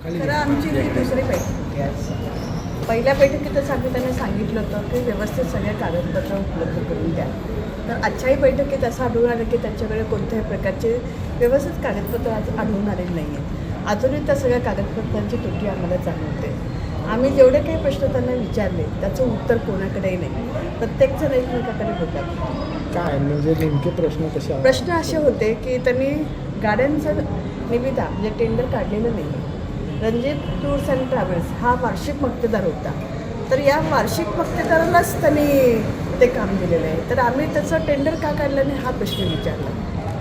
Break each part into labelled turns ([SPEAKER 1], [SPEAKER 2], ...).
[SPEAKER 1] खरं आमची ही दुसरी बैठक आहे. पहिल्या बैठकीतच आम्ही त्यांना सांगितलं होतं की व्यवस्थित सगळे कागदपत्र उपलब्ध करून द्या. तर आजच्याही बैठकीत असं आढळून आलं की त्यांच्याकडे कोणत्याही प्रकारचे व्यवस्थित कागदपत्र आज आढळून आलेले नाही आहेत. अजूनही त्या सगळ्या कागदपत्रांची तुटी आम्हाला जाणवते. आम्ही जेवढे काही प्रश्न त्यांना विचारले त्याचं उत्तर कोणाकडेही नाही. प्रत्येकजण एकमेकाकडे बघतात.
[SPEAKER 2] काय म्हणजे नेमके प्रश्न कसे
[SPEAKER 1] प्रश्न असे होते की त्यांनी गाड्यांचं निविदा म्हणजे टेंडर काढलेलं नाही. रणजित टूर्स अँड ट्रॅव्हल्स हा वार्षिक मक्तेदार होता. तर या वार्षिक मक्तेदारालाच त्यांनी ते काम दिलेलं आहे. तर आम्ही त्याचं टेंडर का काढलं नाही हा प्रश्न विचारला.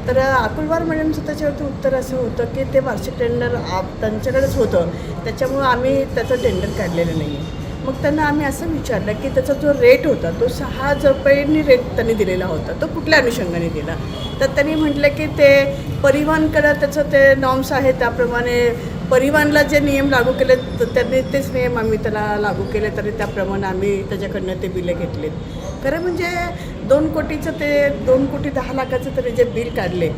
[SPEAKER 1] तर अकुलवार मॅडमचं त्याच्यावरती उत्तर असं होतं की ते वार्षिक टेंडर त्यांच्याकडेच होतं, त्याच्यामुळं आम्ही त्याचं टेंडर काढलेलं नाही आहे. मग त्यांना आम्ही असं विचारलं की त्याचा जो रेट होता तो 6,000 रुपयांनी रेट त्यांनी दिलेला होता, तो कुठल्या अनुषंगाने दिला. तर त्यांनी म्हटलं की ते परिवहनकडं त्याचं ते नॉर्म्स आहेत त्याप्रमाणे परिवहनला जे नियम लागू केले तर त्यांनी तेच नियम आम्ही त्याला लागू केले, तरी त्याप्रमाणे आम्ही त्याच्याकडनं ते बिलं घेतलेत. खरं म्हणजे 2 कोटीचं ते 2,10,00,000चं तरी जे बिल काढले,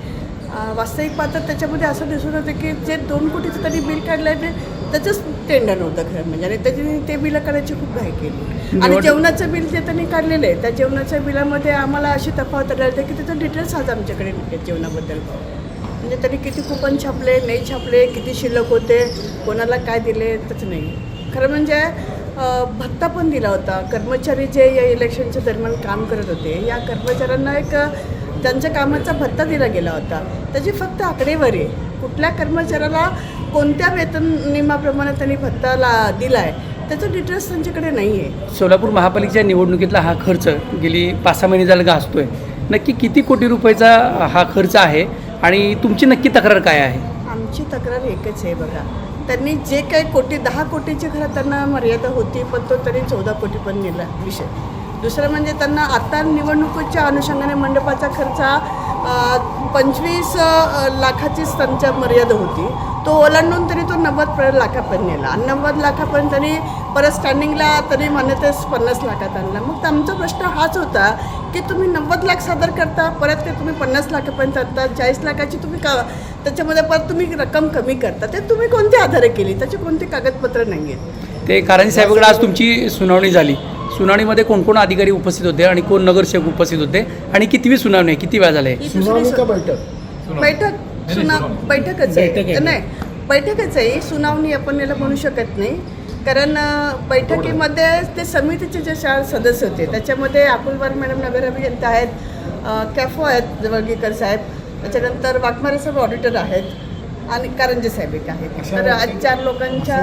[SPEAKER 1] वास्तविक पाहतात त्याच्यामध्ये असं दिसून होतं की जे 2 कोटीचं त्यांनी बिल काढलं आहे त्याचंच टेंडर नव्हतं खरं म्हणजे. आणि त्याची ते बिलं काढायची खूप घाई केली. आणि जेवणाचं बिल जे त्यांनी काढलेलं आहे त्या जेवणाच्या बिलामध्ये आम्हाला अशी तफावत आढळते की त्याचं डिटेल्स आज आमच्याकडे नाही जेवणाबद्दल. म्हणजे त्यांनी किती कुपन छापले नाही छापले, किती शिल्लक होते, कोणाला काय दिले त्याचं नाही. खरं म्हणजे भत्ता पण दिला होता. कर्मचारी जे या इलेक्शनच्या दरम्यान काम करत होते या कर्मचाऱ्यांना एक त्यांच्या कामाचा भत्ता दिला गेला होता. त्याची फक्त आकडेवारी आहे. कुठल्या कर्मचाऱ्याला कोणत्या वेतन नियमाप्रमाणे त्यांनी भत्ता दिला आहे त्याचं डिटेल्स त्यांच्याकडे नाही आहे.
[SPEAKER 3] सोलापूर महापालिकेच्या निवडणुकीतला हा खर्च गेली 5-6 महिने झालं गाजतोय. नक्की किती कोटी रुपयाचा हा खर्च आहे आणि तुमची नक्की तक्रार काय आहे?
[SPEAKER 1] आमची तक्रार एकच आहे बघा. त्यांनी जे काही 10 कोटीची खरं त्यांना मर्यादा होती, पण तो तरी 14 कोटी पण नेला विषय. दुसरं म्हणजे त्यांना आता निवडणुकीच्या अनुषंगाने मंडपाचा खर्च 25 लाखाचीच त्यांच्या मर्यादा होती. तो ओलांडून तरी तो 90 लाखापर्यंत नेला. आणि 90 लाखापर्यंत त्यांनी परत स्टँडिंगला तरी मान्यतेस 50 लाखात आणला. मग आमचा प्रश्न हाच होता की तुम्ही 90 लाख सादर करता, परत ते तुम्ही 50 लाखापर्यंत आणता, 40 लाखाची तुम्ही त्याच्यामध्ये परत तुम्ही रक्कम कमी करता. ते तुम्ही कोणत्या आधारे केली, त्याचे कोणते कागदपत्र नाही आहेत.
[SPEAKER 3] ते कारंजे साहेबांकडे आज तुमची सुनावणी झाली. सुनावणीमध्ये कोण कोण अधिकारी उपस्थित होते आणि कोण नगरसेवक उपस्थित होते आणि कितवी सुनावणी आहे, किती वेळा झाले?
[SPEAKER 2] सुनावणी का बैठक?
[SPEAKER 1] बैठकच आहे. नाही, बैठकच आहे. सुनावणी आपण याला म्हणू शकत नाही. कारण बैठकीमध्ये ते समितीचे जे 4 सदस्य होते त्याच्यामध्ये अकुलवार मॅडम नगर अभियंता आहेत, कॅफो आहेत जवळगीकर साहेब, त्याच्यानंतर वाघमारे साहेब ऑडिटर आहेत आणि कारंजे साहेब एक आहेत. तर आज 4 लोकांच्या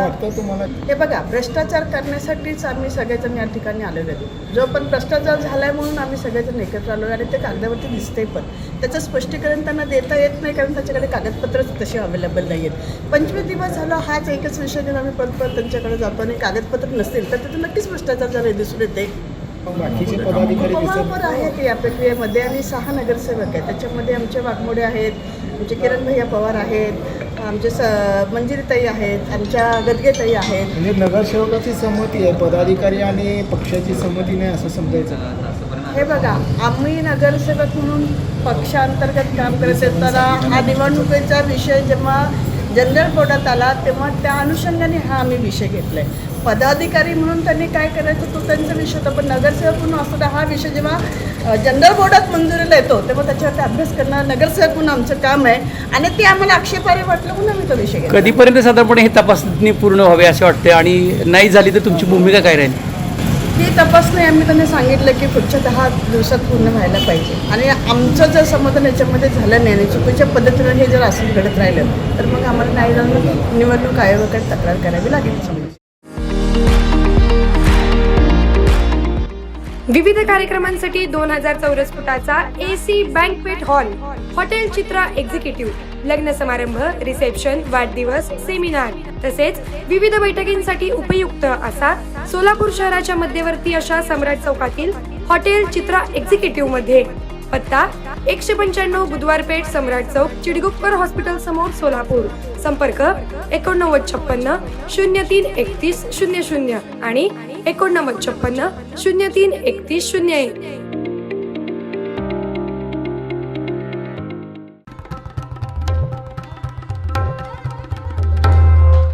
[SPEAKER 1] हे बघा भ्रष्टाचार करण्यासाठीच आम्ही सगळेजण या ठिकाणी आलेलो आहेत. जो पण भ्रष्टाचार झाला आहे म्हणून आम्ही सगळेजण एकत्र आलो आणि ते कागदावरती दिसते पण त्याचं स्पष्टीकरण त्यांना देता येत नाही कारण त्याच्याकडे कागदपत्रच तसे अवेलेबल नाही आहेत. 25 दिवस झालं हाच एकच विषय घेऊन आम्ही परत त्यांच्याकडे जातो आणि कागदपत्र नसतील तर तिथं नक्कीच भ्रष्टाचार झाले दिसून येते.
[SPEAKER 2] बाकीचे पदाधिकारी
[SPEAKER 1] पवार आहेत या प्रक्रियेमध्ये आणि 6 नगरसेवक आहेत. त्याच्यामध्ये आमचे वाघमोडे आहेत, आमचे किरण भैया पवार आहेत, आमचे मंजिरीताई आहेत, आमच्या गदगेताई आहेत.
[SPEAKER 2] म्हणजे नगरसेवकाची संमती आहे, पदाधिकारी आणि पक्षाची संमती नाही असं समजायचं.
[SPEAKER 1] हे बघा आम्ही नगरसेवक म्हणून पक्षांतर्गत काम करत असताना हा निवडणुकीचा विषय जेव्हा जनरल बोर्डात आला तेव्हा त्या अनुषंगाने हा आम्ही विषय घेतला आहे. पदाधिकारी म्हणून त्यांनी काय करायचं तो त्यांचा विषय होता, पण नगरसेवक म्हणून असताना हा विषय जेव्हा जनरल बोर्डात मंजुरीला येतो तेव्हा त्याच्यावरती अभ्यास करणं नगरसेवक म्हणून आमचं काम आहे आणि ते आम्हाला आक्षेपार्ह वाटलं म्हणून आम्ही तो विषय घेतला.
[SPEAKER 3] कधीपर्यंत साधारणपणे हे तपासणी पूर्ण व्हावी असे वाटते आणि नाही झाली तर तुमची भूमिका काय राहील?
[SPEAKER 1] ही तपासणी आम्ही त्यांनी सांगितलं की पुढच्या 10 दिवसात पूर्ण व्हायला पाहिजे आणि आमचं जर समाधान याच्यामध्ये झालं नाही आणि चुकीच्या पद्धतीनं हे जर असं घडत राहिलं तर मग आम्हाला नाही जाऊन निवडणूक आयोगाकडे तक्रार करावी लागेल.
[SPEAKER 4] विविध कार्यक्रमांसाठी 2000 चौरस फुटाचा AC बँक्वेट हॉल, हॉटेल चित्रा एक्झिक्युटिव्ह, लग्न समारंभ, रिसेप्शन, वाढदिवस, सेमिनार तसेच विविध बैठकींसाठी उपयुक्त असा सोलापूर शहराच्या मध्यवर्ती अशा सम्राट चौकातील हॉटेल चित्रा एक्झिक्युटिव्ह मध्ये. पत्ता 195 बुधवार पेठ, सम्राट चौक, चिडगुप्कर हॉस्पिटल समोर, सोलापूर. संपर्क 8956 03 31 00 आणि 8956 03 31 01.